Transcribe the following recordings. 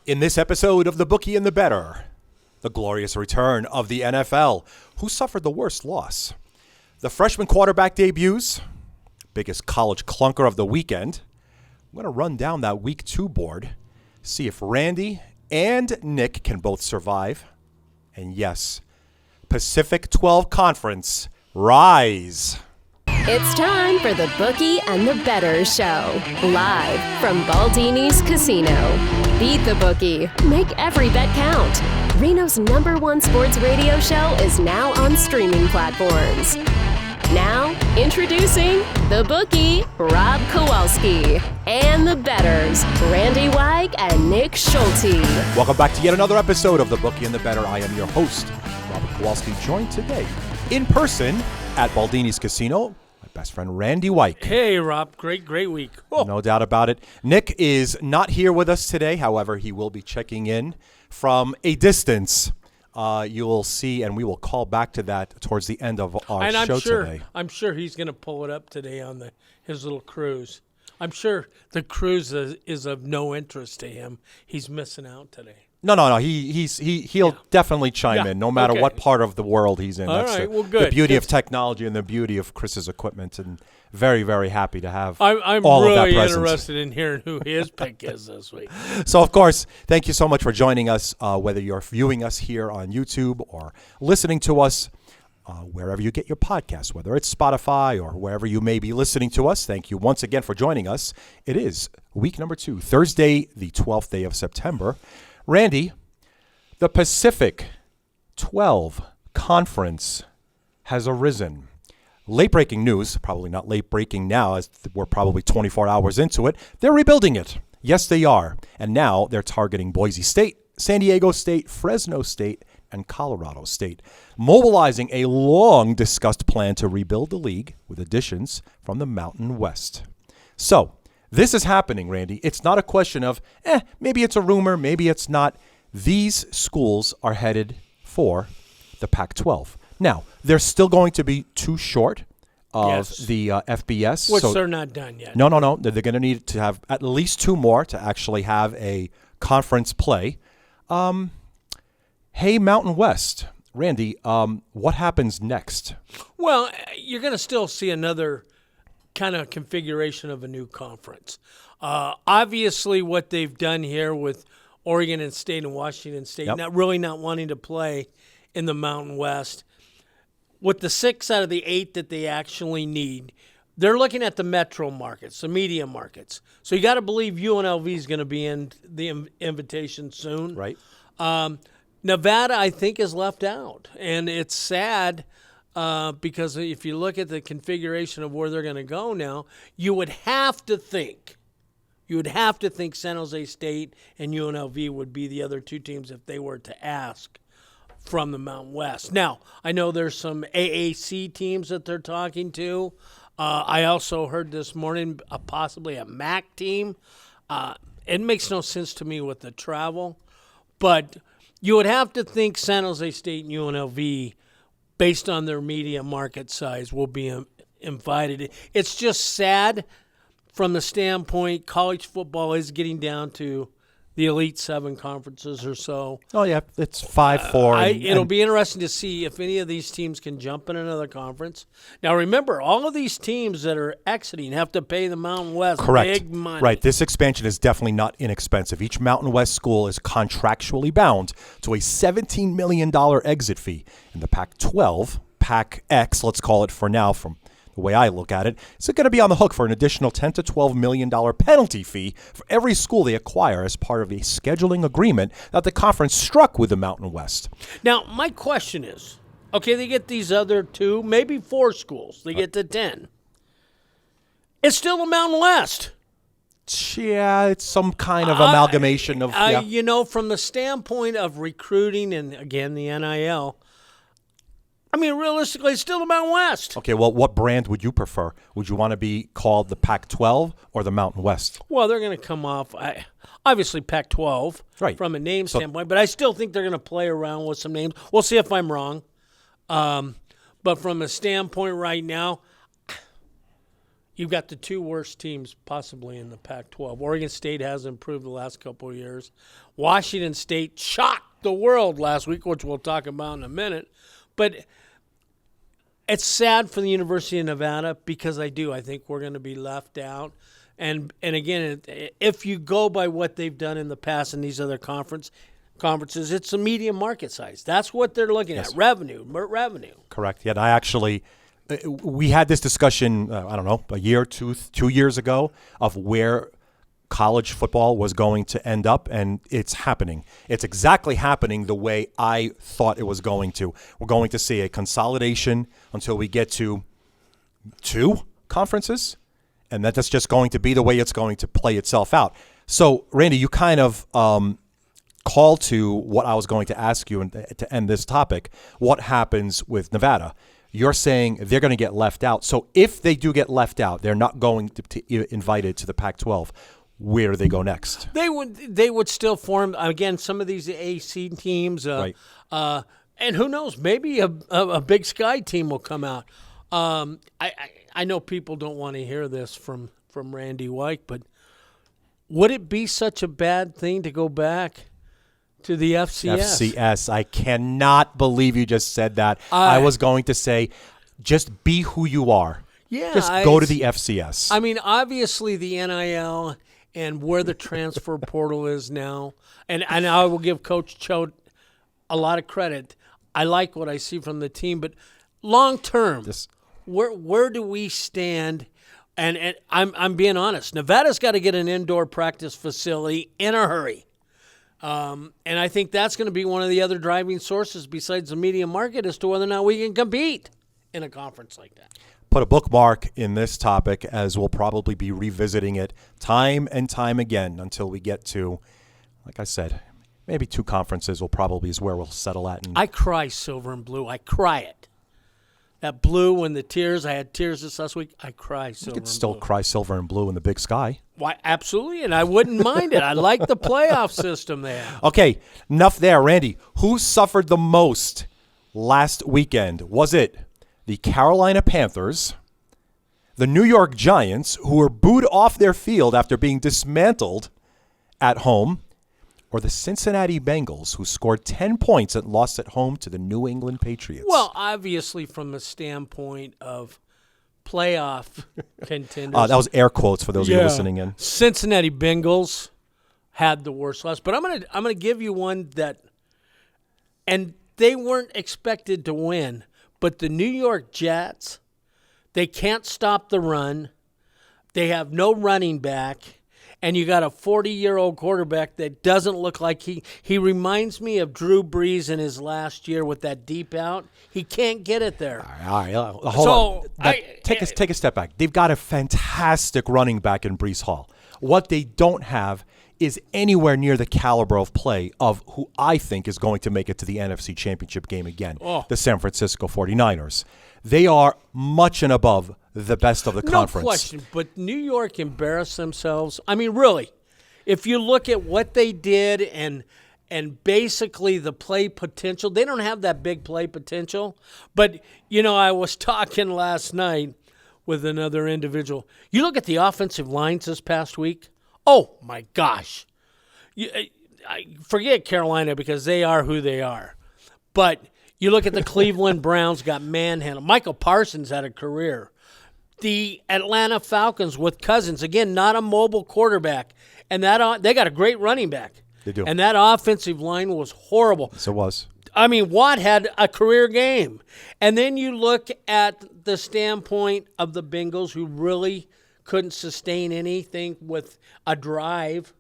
In this episode of The Bookie and the Better, the glorious return of the NFL, who suffered the worst loss. The freshman quarterback debuts, biggest college clunker of the weekend. I'm going to run down that week 2 board, see if Randy and Nick can both survive. And yes, Pacific 12 Conference, rise. It's time for the Bookie and the Bettors show, live from Baldini's Casino. Beat the bookie. Make every bet count. Reno's #1 sports radio show is now on streaming platforms. Now, introducing the Bookie, Rob Kowalski, and the Bettors, Randy Weig and Nick Schulte. Welcome back to yet another episode of The Bookie and the Better. I am your host, Robert Kowalski, joined today in person at Baldini's Casino. Best friend Randy Weig. Hey, Rob. Great week. Oh. No doubt about it. Nick is not here with us today. However, he will be checking in from a distance. You will see, and we will call back to that towards the end of our show today. I'm sure he's going to pull it up today on his little cruise. I'm sure the cruise is of no interest to him. He's missing out today. No. He'll definitely chime in, no matter what part of the world he's in. All That's right, well, good. The beauty of technology and the beauty of Chris's equipment, and very, very happy to have I'm all really of that presence. interested in hearing who his pick is this week. So, of course, thank you so much for joining us, whether you're viewing us here on YouTube or listening to us wherever you get your podcasts, whether it's Spotify or wherever you may be listening to us. Thank you once again for joining us. It is week number 2, Thursday, the 12th day of September. Randy, the Pacific 12 Conference has arisen. Late-breaking news, probably not late-breaking now, as we're probably 24 hours into it. They're rebuilding it. Yes, they are. And now they're targeting Boise State, San Diego State, Fresno State, and Colorado State, mobilizing a long-discussed plan to rebuild the league with additions from the Mountain West. So, this is happening, Randy. It's not a question of, maybe it's a rumor, maybe it's not. These schools are headed for the Pac-12. Now, they're still going to be too short of the FBS. Which they're not done yet. No. They're going to need to have at least 2 more to actually have a conference play. Hey, Mountain West. Randy, what happens next? Well, you're going to still see another kind of configuration of a new conference. Obviously, what they've done here with Oregon and State and Washington State, not wanting to play in the Mountain West, with the 6 out of the 8 that they actually need, they're looking at the metro markets, the media markets. So you got to believe UNLV is going to be in the invitation soon. Right. Nevada, I think, is left out, and it's sad. Because if you look at the configuration of where they're going to go now, you would have to think San Jose State and UNLV would be the other 2 teams if they were to ask from the Mountain West. Now, I know there's some AAC teams that they're talking to. I also heard this morning possibly a MAC team. It makes no sense to me with the travel, but you would have to think San Jose State and UNLV, based on their media market size, will be invited. It's just sad from the standpoint college football is getting down to the Elite 7 conferences or so. Oh, yeah, it's 5-4. It'll be interesting to see if any of these teams can jump in another conference. Now, remember, all of these teams that are exiting have to pay the Mountain West big money. Right. This expansion is definitely not inexpensive. Each Mountain West school is contractually bound to a $17 million exit fee. In the Pac-12, Pac-X, let's call it for now, from the way I look at it, is going to be on the hook for an additional $10 to $12 million penalty fee for every school they acquire as part of a scheduling agreement that the conference struck with the Mountain West. Now, my question is, okay, they get these other 2, maybe 4 schools. They get to 10. It's still the Mountain West. Yeah, it's some kind of amalgamation of... from the standpoint of recruiting and, again, the NIL, I mean, realistically, it's still the Mountain West. Okay, well, what brand would you prefer? Would you want to be called the Pac-12 or the Mountain West? Well, they're going to come off, obviously, Pac-12 from a name standpoint, but I still think they're going to play around with some names. We'll see if I'm wrong. But from a standpoint right now, you've got the two worst teams possibly in the Pac-12. Oregon State has improved the last couple of years. Washington State shocked the world last week, which we'll talk about in a minute. But it's sad for the University of Nevada because I think we're going to be left out. And again, if you go by what they've done in the past in these other conferences, it's a medium market size. That's what they're looking at, revenue. Correct. Yeah, and I actually we had this discussion, I don't know, a year or 2 years ago of where college football was going to end up, and it's happening. It's exactly happening the way I thought it was going to. We're going to see a consolidation until we get to 2 conferences, and that's just going to be the way it's going to play itself out. So, Randy, you kind of call to what I was going to ask you to end this topic. What happens with Nevada? You're saying they're going to get left out. So if they do get left out, they're not going to be invited to the Pac-12. Where do they go next? They would still form, again, some of these AC teams. Right. And who knows, maybe a Big Sky team will come out. I know people don't want to hear this from Randy White, but would it be such a bad thing to go back to the FCS? FCS. I cannot believe you just said that. I was going to say, just be who you are. Yeah. Just go to the FCS. I mean, obviously the NIL and where the transfer portal is now, and I will give Coach Choate a lot of credit. I like what I see from the team, but long term, where do we stand? And I'm being honest. Nevada's got to get an indoor practice facility in a hurry. And I think that's going to be one of the other driving sources besides the media market as to whether or not we can compete in a conference like that. Put a bookmark in this topic, as we'll probably be revisiting it time and time again until we get to, like I said, maybe 2 conferences will probably is where we'll settle at. I cry silver and blue. I cry it. That blue when the tears, I had tears this last week. I cry silver and blue. You could still cry silver and blue in the Big Sky. Why, absolutely, and I wouldn't mind it. I like the playoff system there. Okay, enough there. Randy, who suffered the most last weekend? Was it the Carolina Panthers, the New York Giants, who were booed off their field after being dismantled at home, or the Cincinnati Bengals, who scored 10 points and lost at home to the New England Patriots? Well, obviously from the standpoint of playoff contenders. That was air quotes for those of you listening in. Cincinnati Bengals had the worst loss. But I'm gonna give you one that, and they weren't expected to win, but the New York Jets, they can't stop the run. They have no running back. And you got a 40-year-old quarterback that doesn't look like he reminds me of Drew Brees in his last year with that deep out. He can't get it there. All right. Hold on. Take a step back. They've got a fantastic running back in Brees Hall. What they don't have is anywhere near the caliber of play of who I think is going to make it to the NFC Championship game again, the San Francisco 49ers. They are much and above the best of the conference. No question, but New York embarrassed themselves. I mean, really, if you look at what they did and basically the play potential, they don't have that big play potential. But, I was talking last night with another individual. You look at the offensive lines this past week. Oh, my gosh. I forget Carolina because they are who they are. But you look at the Cleveland Browns got manhandled. Michael Parsons had a career. The Atlanta Falcons with Cousins, again, not a mobile quarterback. And they got a great running back. They do. And that offensive line was horrible. Yes, it was. I mean, Watt had a career game. And then you look at the standpoint of the Bengals, who really couldn't sustain anything with a drive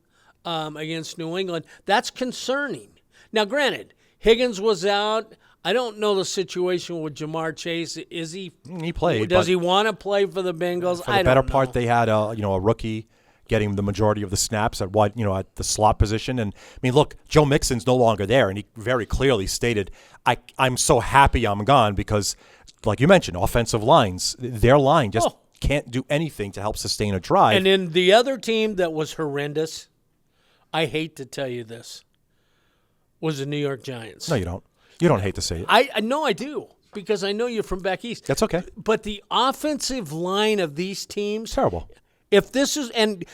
against New England. That's concerning. Now, granted, Higgins was out. I don't know the situation with Jamar Chase. Is he? He played. Does he want to play for the Bengals? For the better part, they had a rookie getting the majority of the snaps at at the slot position. And I mean, look, Joe Mixon's no longer there, and he very clearly stated, "I'm so happy I'm gone," because, like you mentioned, offensive lines, their line just can't do anything to help sustain a drive. And then the other team that was horrendous, I hate to tell you this, was the New York Giants. No, you don't. You don't hate to say it. I know I do. because I know you're from back east. That's okay. But the offensive line of these teams, Terrible. if this is, and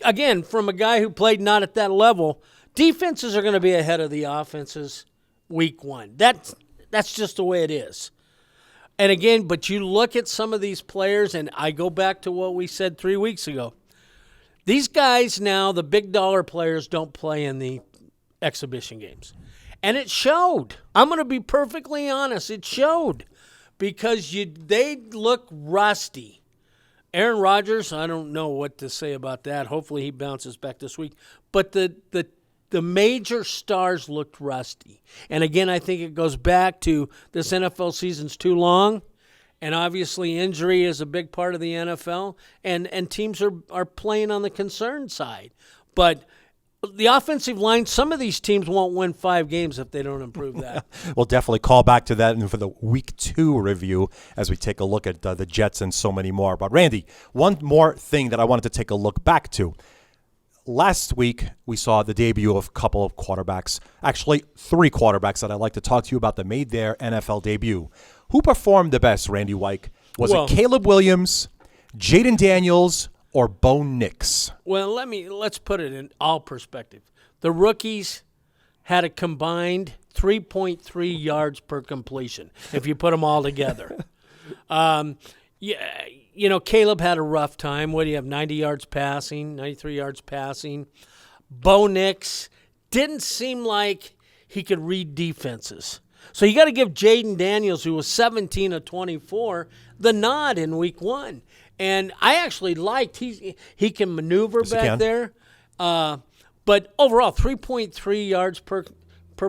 again, from a guy who played not at that level, defenses are going to be ahead of the offenses week one. That's just the way it is. And again, but you look at some of these players, and I go back to what we said 3 weeks ago. These guys now, the big dollar players, don't play in the exhibition games. And it showed. I'm going to be perfectly honest. It showed because they look rusty. Aaron Rodgers, I don't know what to say about that. Hopefully he bounces back this week. But the major stars looked rusty. And again, I think it goes back to this NFL season's too long. And obviously injury is a big part of the NFL. And teams are playing on the concern side. But the offensive line, some of these teams won't win 5 games if they don't improve that. We'll definitely call back to that and for the Week 2 review as we take a look at the Jets and so many more. But, Randy, one more thing that I wanted to take a look back to. Last week, we saw the debut of a couple of quarterbacks, actually 3 quarterbacks that I'd like to talk to you about that made their NFL debut. Who performed the best, Randy Wyke? Was it Caleb Williams, Jaden Daniels, or Bo Nix? Well, let's put it in all perspective. The rookies had a combined 3.3 yards per completion if you put them all together. Caleb had a rough time. What do you have, 90 yards passing, 93 yards passing. Bo Nix didn't seem like he could read defenses. So you got to give Jaden Daniels, who was 17 of 24, the nod in week 1. And I actually liked he can maneuver back there. But overall, 3.3 yards per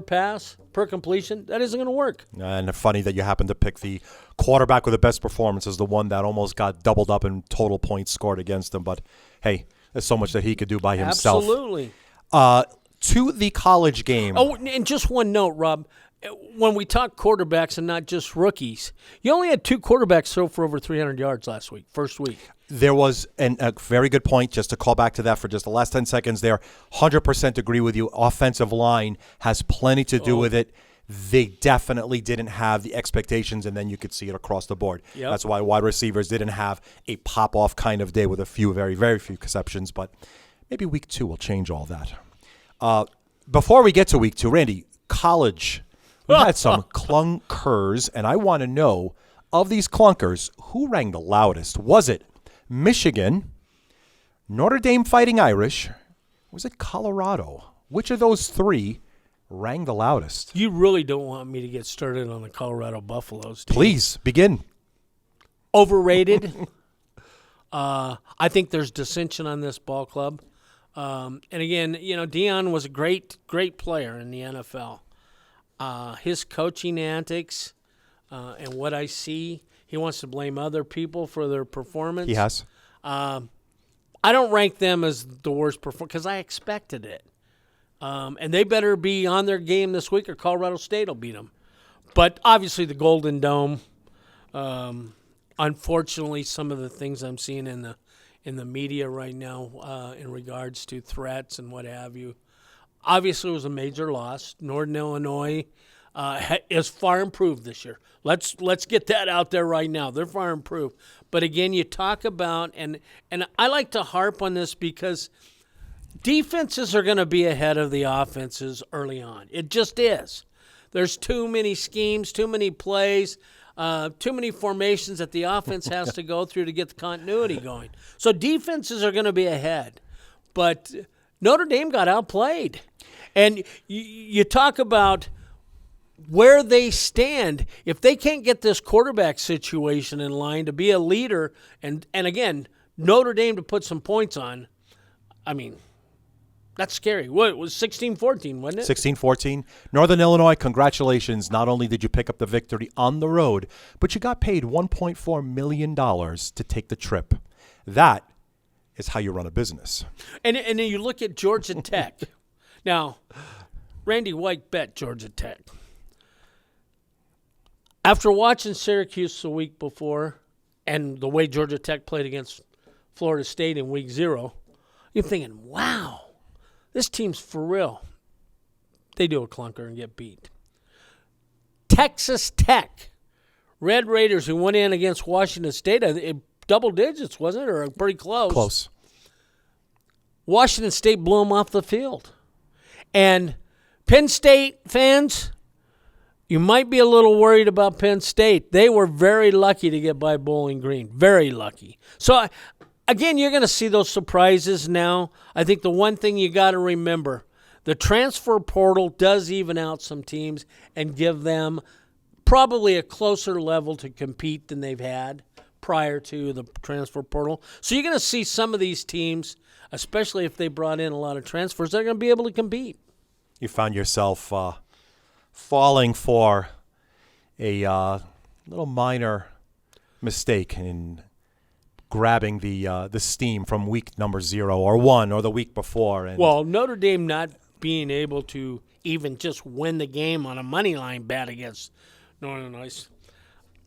pass, per completion, that isn't going to work. And funny that you happen to pick the quarterback with the best performance as the one that almost got doubled up in total points scored against him. But, hey, there's so much that he could do by himself. Absolutely. To the college game. Oh, and just one note, Rob. When we talk quarterbacks and not just rookies, you only had 2 quarterbacks throw for over 300 yards last week, first week. There was a very good point, just to call back to that for just the last 10 seconds there. 100% agree with you. Offensive line has plenty to do with it. They definitely didn't have the expectations, and then you could see it across the board. Yep. That's why wide receivers didn't have a pop-off kind of day with a few, very, very few exceptions. But maybe week 2 will change all that. Before we get to week 2, Randy, college. We had some clunkers, and I want to know, of these clunkers, who rang the loudest? Was it Michigan, Notre Dame Fighting Irish, or was it Colorado? Which of those 3 rang the loudest? You really don't want me to get started on the Colorado Buffaloes, do you? Please, begin. Overrated. I think there's dissension on this ball club. And again, Deion was a great, great player in the NFL. His coaching antics and what I see, he wants to blame other people for their performance. He has. I don't rank them as the worst performer because I expected it. And they better be on their game this week or Colorado State will beat them. But obviously the Golden Dome, unfortunately some of the things I'm seeing in the media right now in regards to threats and what have you, obviously, it was a major loss. Northern Illinois is far improved this year. Let's get that out there right now. They're far improved. But again, you talk about, and I like to harp on this because defenses are going to be ahead of the offenses early on. It just is. There's too many schemes, too many plays, too many formations that the offense has to go through to get the continuity going. So defenses are going to be ahead. But Notre Dame got outplayed. And you talk about where they stand. If they can't get this quarterback situation in line to be a leader, and again, Notre Dame to put some points on, I mean, that's scary. What, it was 16-14, wasn't it? 16-14. Northern Illinois, congratulations. Not only did you pick up the victory on the road, but you got paid $1.4 million to take the trip. That is how you run a business. And then you look at Georgia Tech. Now, Randy Wyke bet Georgia Tech. After watching Syracuse the week before and the way Georgia Tech played against Florida State in week 0, you're thinking, wow, this team's for real. They do a clunker and get beat. Texas Tech Red Raiders, who went in against Washington State, double digits, wasn't it, or pretty close? Close. Washington State blew them off the field. And Penn State fans, you might be a little worried about Penn State. They were very lucky to get by Bowling Green. Very lucky. So, again, you're going to see those surprises now. I think the one thing you got to remember, the transfer portal does even out some teams and give them probably a closer level to compete than they've had prior to the transfer portal. So you're going to see some of these teams, especially if they brought in a lot of transfers, they're going to be able to compete. You found yourself falling for a little minor mistake in grabbing the steam from week number 0 or 1 or the week before. And well, Notre Dame not being able to even just win the game on a money line bet against Northern Ice.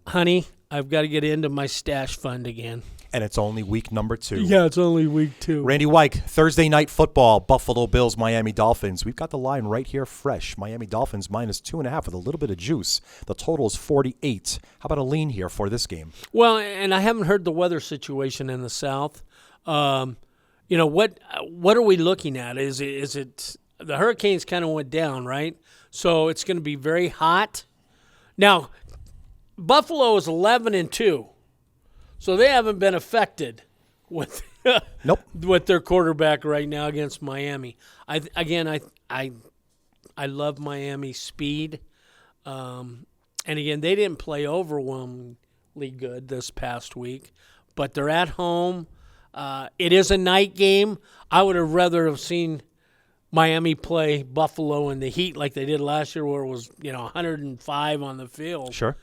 Honey, I've got to get into my stash fund again. And it's only week number 2. Yeah, it's only week 2. Randy Wyke, Thursday night football, Buffalo Bills, Miami Dolphins. We've got the line right here fresh. Miami Dolphins minus 2.5 with a little bit of juice. The total is 48. How about a lean here for this game? Well, and I haven't heard the weather situation in the South. What are we looking at? Is it the hurricanes kind of went down, right? So it's going to be very hot. Now, Buffalo is 11-2. So they haven't been affected with Nope. with their quarterback right now against Miami. I love Miami's speed. And again, they didn't play overwhelmingly good this past week, but they're at home. It is a night game. I would have rather have seen Miami play Buffalo in the heat like they did last year, where it was 105 on the field. Sure.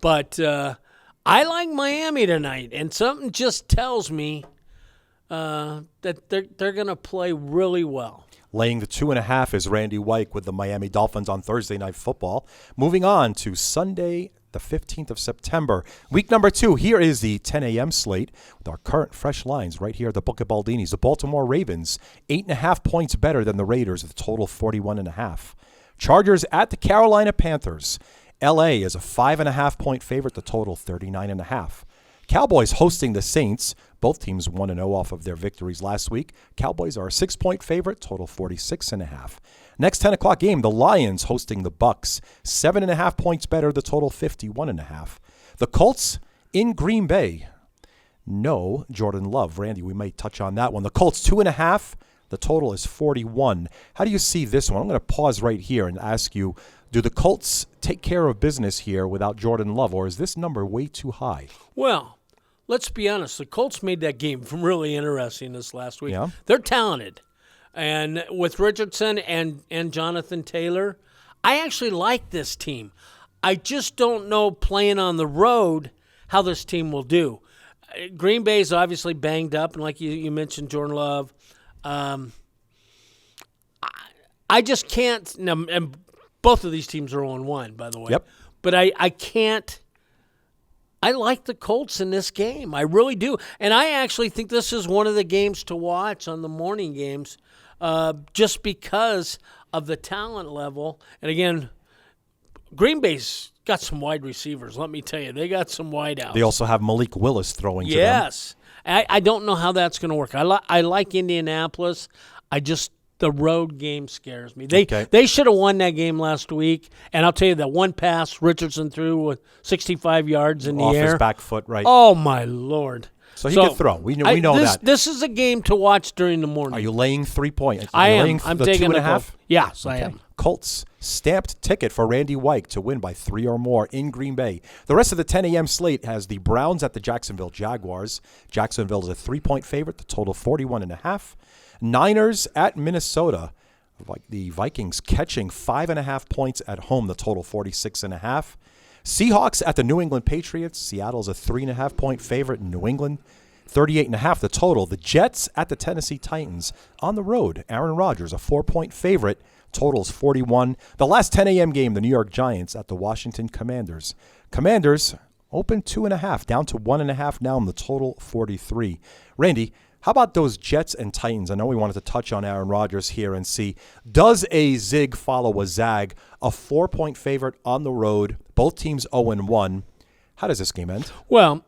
But I like Miami tonight, and something just tells me that they're going to play really well. Laying the 2.5 is Randy Wyke with the Miami Dolphins on Thursday Night Football. Moving on to Sunday, the 15th of September. Week number 2, here is the 10 a.m. slate with our current fresh lines right here at the Book of Baldini's. The Baltimore Ravens, 8.5 points better than the Raiders with a total 41.5. Chargers at the Carolina Panthers. L.A. is a 5.5-point favorite, the total 39.5. Cowboys hosting the Saints. Both teams 1-0 off of their victories last week. Cowboys are a 6-point favorite, total 46.5. Next 10 o'clock game, the Lions hosting the Bucks. 7.5 points better, the total 51.5. The Colts in Green Bay. No Jordan Love. Randy, we may touch on that one. The Colts 2.5. The total is 41. How do you see this one? I'm going to pause right here and ask you, do the Colts take care of business here without Jordan Love, or is this number way too high? Well, let's be honest. The Colts made that game really interesting this last week. Yeah. They're talented. And with Richardson and Jonathan Taylor, I actually like this team. I just don't know playing on the road how this team will do. Green Bay's obviously banged up, and like you mentioned, Jordan Love. I just can't – and both of these teams are 0-1, by the way. Yep. But I can't – I like the Colts in this game. I really do. And I actually think this is one of the games to watch on the morning games just because of the talent level. And, again, Green Bay's got some wide receivers. Let me tell you, they got some wideouts. They also have Malik Willis throwing to them. Yes. I don't know how that's going to work. I like Indianapolis. The road game scares me. They should have won that game last week. And I'll tell you that one pass Richardson threw with 65 yards in the air. Off his back foot, right. Oh, my Lord. So he can throw. We know that. This is a game to watch during the morning. Are you laying 3 points? I am. I'm taking 2.5? Yes, Okay. I am. Colts stamped ticket for Randy Wyke to win by 3 or more in Green Bay. The rest of the 10 a.m. slate has the Browns at the Jacksonville Jaguars. Jacksonville is a 3-point favorite, the total 41.5. Niners at Minnesota. The Vikings catching 5.5 points at home, the total 46.5. Seahawks at the New England Patriots. Seattle's a 3.5-point favorite in New England. 38.5 the total. The Jets at the Tennessee Titans on the road. Aaron Rodgers, a 4-point favorite. Totals 41. The last 10 a.m. game, the New York Giants at the Washington Commanders. Commanders open 2.5, down to 1.5 now in the total 43. Randy, how about those Jets and Titans? I know we wanted to touch on Aaron Rodgers here and see, does a zig follow a zag? A 4-point favorite on the road. Both teams 0-1. How does this game end? Well,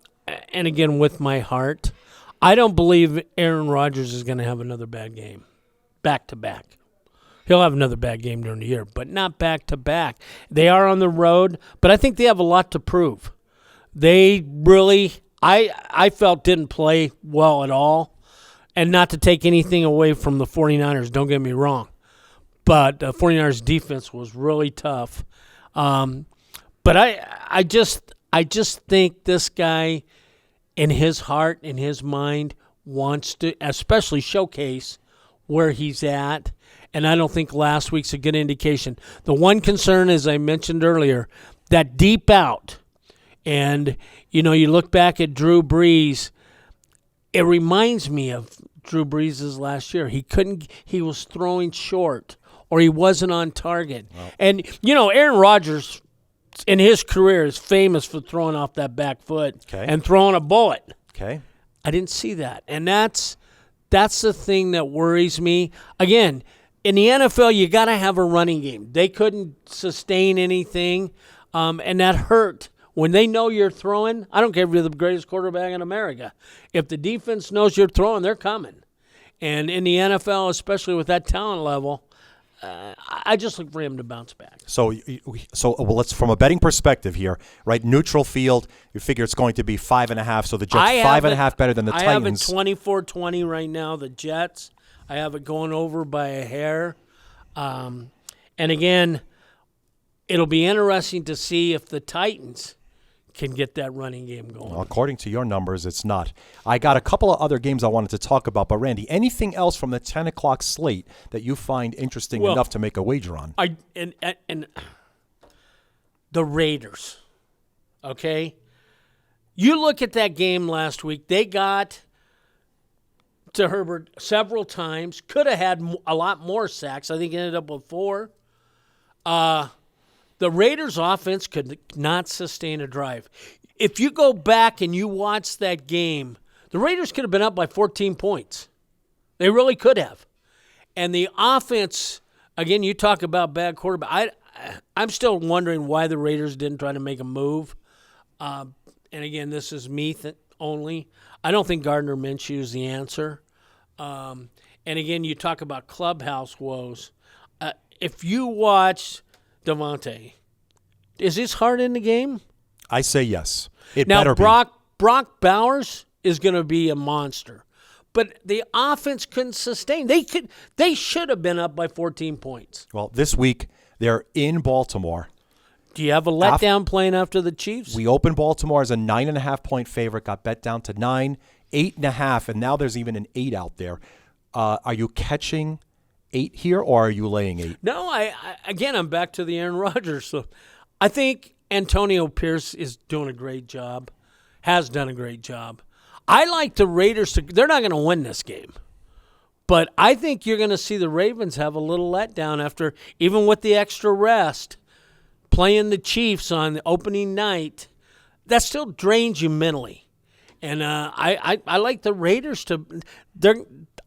and again, with my heart, I don't believe Aaron Rodgers is going to have another bad game back-to-back. He'll have another bad game during the year, but not back-to-back. They are on the road, but I think they have a lot to prove. They really, I felt, didn't play well at all, and not to take anything away from the 49ers, don't get me wrong, but the 49ers defense was really tough. But I just think this guy, in his heart, in his mind, wants to especially showcase where he's at. And I don't think last week's a good indication. The one concern, as I mentioned earlier, that deep out. And, you look back at Drew Brees, it reminds me of Drew Brees' last year. He was throwing short, or he wasn't on target. Wow. And, Aaron Rodgers, in his career, is famous for throwing off that back foot and throwing a bullet. Okay. I didn't see that. And that's the thing that worries me. Again, in the NFL, you got to have a running game. They couldn't sustain anything, and that hurt. When they know you're throwing, I don't care if you're the greatest quarterback in America. If the defense knows you're throwing, they're coming. And in the NFL, especially with that talent level, I just look for him to bounce back. So let's, from a betting perspective here, right? Neutral field, you figure it's going to be 5.5. So the Jets 5.5 better than the Titans. I have it 24-20 right now. The Jets, I have it going over by a hair. And again, it'll be interesting to see if the Titans can get that running game going. Well, according to your numbers, it's not. I got a couple of other games I wanted to talk about, but Randy, anything else from the 10 o'clock slate that you find interesting enough to make a wager on? And the Raiders, okay? You look at that game last week, they got to Herbert several times, could have had a lot more sacks. I think it ended up with 4. The Raiders' offense could not sustain a drive. If you go back and you watch that game, the Raiders could have been up by 14 points. They really could have. And the offense, again, you talk about bad quarterback. I'm still wondering why the Raiders didn't try to make a move. And again, this is me only. I don't think Gardner Minshew is the answer. And again, you talk about clubhouse woes. If you watch Devontae, is his heart in the game? I say yes. Now, Brock Bowers is going to be a monster, but the offense couldn't sustain. They should have been up by 14 points. Well, this week they're in Baltimore. Do you have a letdown playing after the Chiefs? We opened Baltimore as a 9.5-point favorite, got bet down to 9, 8.5, and now there's even an 8 out there. Are you catching 8 here, or are you laying 8? No, I'm back to the Aaron Rodgers. So I think Antonio Pierce is doing a great job, has done a great job. I like the Raiders they're not going to win this game, but I think you're going to see the Ravens have a little letdown after, even with the extra rest, playing the Chiefs on the opening night. That still drains you mentally. And I like the Raiders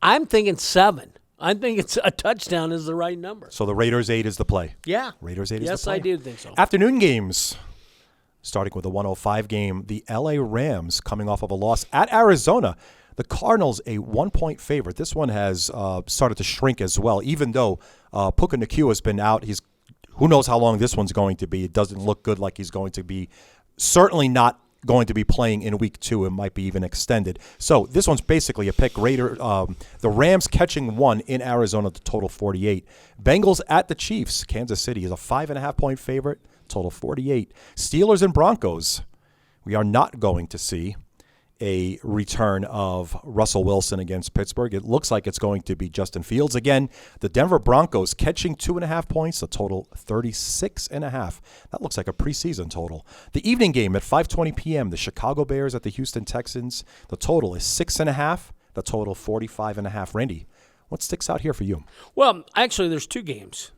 I'm thinking 7. I think it's a touchdown is the right number. So the Raiders 8 is the play. Yeah. Raiders 8 is the play. Yes, I do think so. Afternoon games. Starting with the 105 game, the LA Rams coming off of a loss at Arizona. The Cardinals, a 1-point favorite. This one has started to shrink as well, even though Puka Nacua has been out. Who knows how long this one's going to be. It doesn't look good like he's going to be. Certainly not going to be playing in week 2. It might be even extended. So this one's basically a pick. The Rams catching 1 in Arizona, the total 48. Bengals at the Chiefs. Kansas City is a 5.5-point favorite, total 48. Steelers and Broncos. We are not going to see a return of Russell Wilson against Pittsburgh. It looks like it's going to be Justin Fields again. The Denver Broncos catching 2.5 points, a total 36.5. That looks like a preseason total. The evening game at 5:20 p.m., the Chicago Bears at the Houston Texans. The total is 6.5. The total 45.5. Randy, what sticks out here for you? Well, actually, there's 2 games.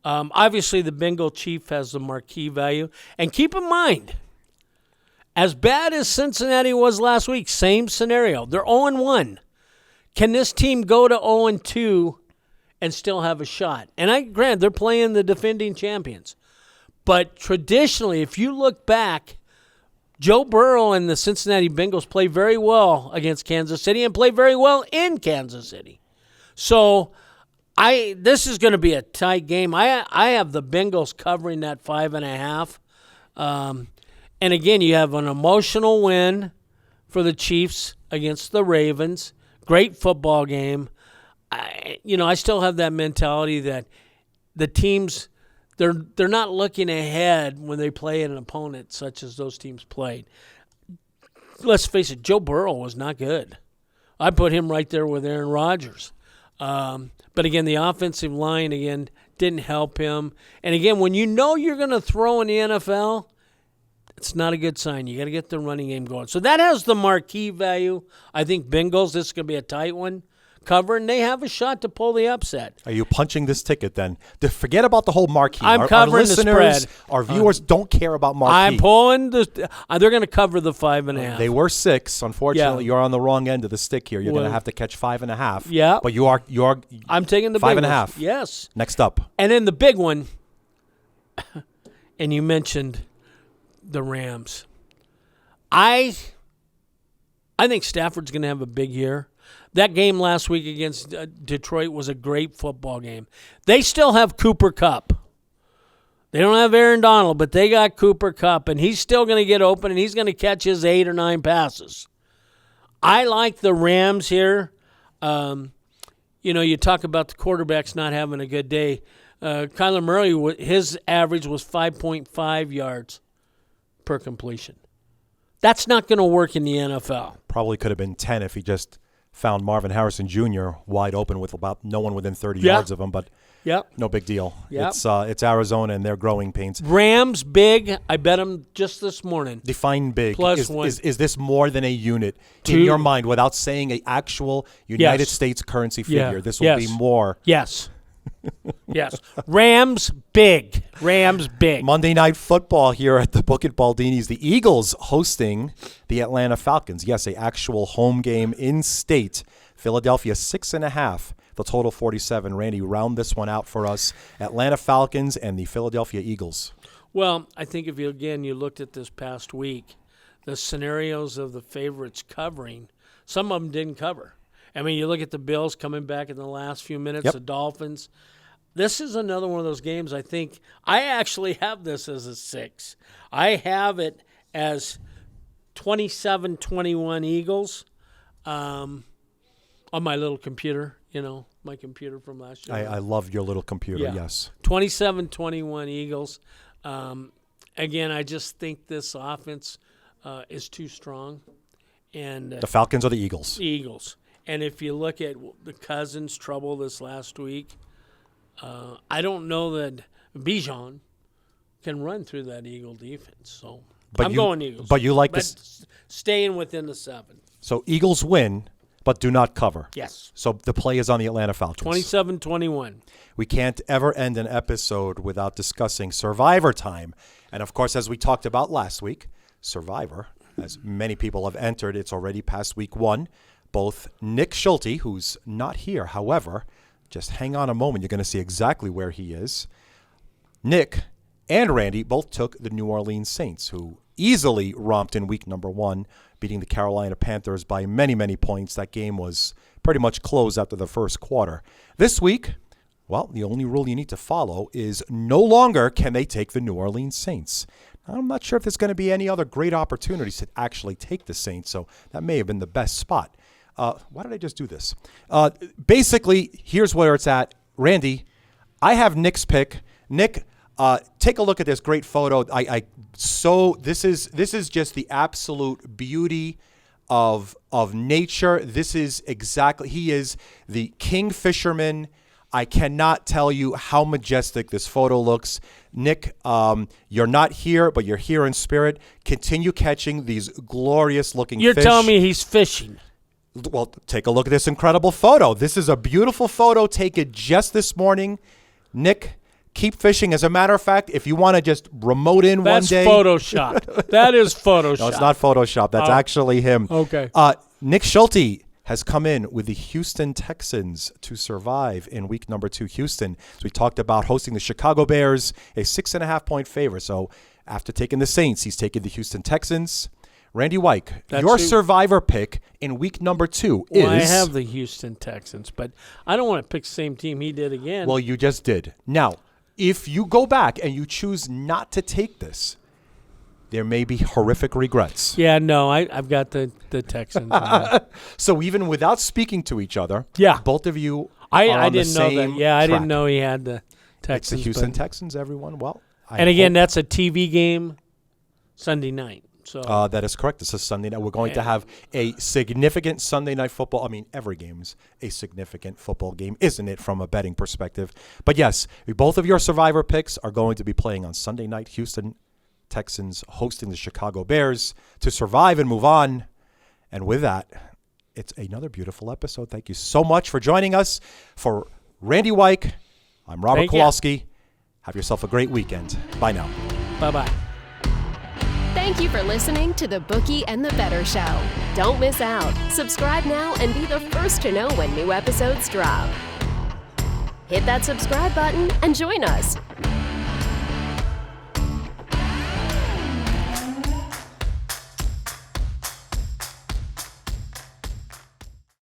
Obviously, the Bengal Chief has the marquee value. And keep in mind, as bad as Cincinnati was last week, same scenario. They're 0-1. Can this team go to 0-2 and still have a shot? And grant they're playing the defending champions. But traditionally, if you look back, Joe Burrow and the Cincinnati Bengals play very well against Kansas City and play very well in Kansas City. So this is going to be a tight game. I have the Bengals covering that 5.5. And again, you have an emotional win for the Chiefs against the Ravens. Great football game. I still have that mentality that the teams, they're not looking ahead when they play an opponent such as those teams played. Let's face it, Joe Burrow was not good. I put him right there with Aaron Rodgers. But again, the offensive line, again, didn't help him. And again, when you know you're going to throw in the NFL, it's not a good sign. You got to get the running game going. So that has the marquee value. I think Bengals, this is going to be a tight one. Cover, and they have a shot to pull the upset. Are you punching this ticket then? Forget about the whole marquee. I'm covering the spread. Our viewers don't care about marquee. I'm pulling they're going to cover the 5.5. They were 6. Unfortunately, you're on the wrong end of the stick here. You're going to have to catch 5.5. Yeah. But you are. I'm taking the 5.5. Yes. Next up. And then the big one, and you mentioned the Rams. I think Stafford's going to have a big year. That game last week against Detroit was a great football game. They still have Cooper Kupp. They don't have Aaron Donald, but they got Cooper Kupp, and he's still going to get open, and he's going to catch his 8 or 9 I like the Rams here. You talk about the quarterbacks not having a good day. Kyler Murray, his average was 5.5 yards per completion. That's not going to work in the NFL. Probably could have been 10 if he just found Marvin Harrison Jr. wide open with about no one within 30 yards of him, but no big deal. It's Arizona and their growing pains. Rams, big. I bet them just this morning. Define big. +1. Is this more than a unit in your mind without saying an actual United States currency figure? This will be more. Yes. Yes. Rams, big. Rams, big. Monday Night Football here at the Book at Baldini's. The Eagles hosting the Atlanta Falcons. Yes, an actual home game in state. Philadelphia 6.5. The total 47. Randy, round this one out for us. Atlanta Falcons and the Philadelphia Eagles. Well, I think if you looked at this past week, the scenarios of the favorites covering, some of them didn't cover. I mean, you look at the Bills coming back in the last few minutes, the Dolphins. This is another one of those games I think I actually have this as a 6. I have it as 27-21 Eagles on my little computer, my computer from last year. I love your little computer, yes. 27-21 Eagles. Again, I just think this offense is too strong. And the Falcons or the Eagles? The Eagles. And if you look at the Cousins' trouble this last week, I don't know that Bijan can run through that Eagle defense. So I'm going Eagles. But you like this? Staying within the 7. So Eagles win, but do not cover. Yes. So the play is on the Atlanta Falcons. 27-21. We can't ever end an episode without discussing Survivor time. And, of course, as we talked about last week, Survivor, as many people have entered, it's already past week 1. Both Nick Schulte, who's not here, however, just hang on a moment. You're going to see exactly where he is. Nick and Randy both took the New Orleans Saints, who easily romped in week number 1, beating the Carolina Panthers by many, many points. That game was pretty much closed after the first quarter. This week, well, the only rule you need to follow is no longer can they take the New Orleans Saints. I'm not sure if there's going to be any other great opportunities to actually take the Saints, so that may have been the best spot. Why did I just do this? Basically, here's where it's at. Randy, I have Nick's pick. Nick, take a look at this great photo. This is just the absolute beauty of nature. This is exactly, he is the king fisherman. I cannot tell you how majestic this photo looks. Nick, you're not here, but you're here in spirit. Continue catching these glorious-looking fish. You're telling me he's fishing. Well, take a look at this incredible photo. This is a beautiful photo taken just this morning. Nick, keep fishing. As a matter of fact, if you want to just remote in one day. That's Photoshop. That is Photoshop. No, it's not Photoshop. That's actually him. Okay. Nick Schulte has come in with the Houston Texans to survive in week number 2. Houston, as we talked about, hosting the Chicago Bears, a 6.5-point favorite. So after taking the Saints, he's taking the Houston Texans. Randy Wyke, your survivor pick in week number 2 is... Well, I have the Houston Texans, but I don't want to pick the same team he did again. Well, you just did. Now, if you go back and you choose not to take this, there may be horrific regrets. Yeah, no, I've got the Texans. So even without speaking to each other, both of you I are on didn't the know same that. Yeah, I track. didn't know he had the Texans. It's the Houston Texans, everyone. Well, and again, that's a TV game Sunday night. So that is correct. This is Sunday night. We're going to have a significant Sunday night football. I mean, every game's a significant football game, isn't it, from a betting perspective? But yes, both of your survivor picks are going to be playing on Sunday night. Houston Texans hosting the Chicago Bears to survive and move on. And with that, it's another beautiful episode. Thank you so much for joining us. For Randy Wyke, I'm Robert Kowalski. Have yourself a great weekend. Bye now. Bye-bye. Thank you for listening to the Bookie and the Bettors Show. Don't miss out. Subscribe now and be the first to know when new episodes drop. Hit that subscribe button and join us.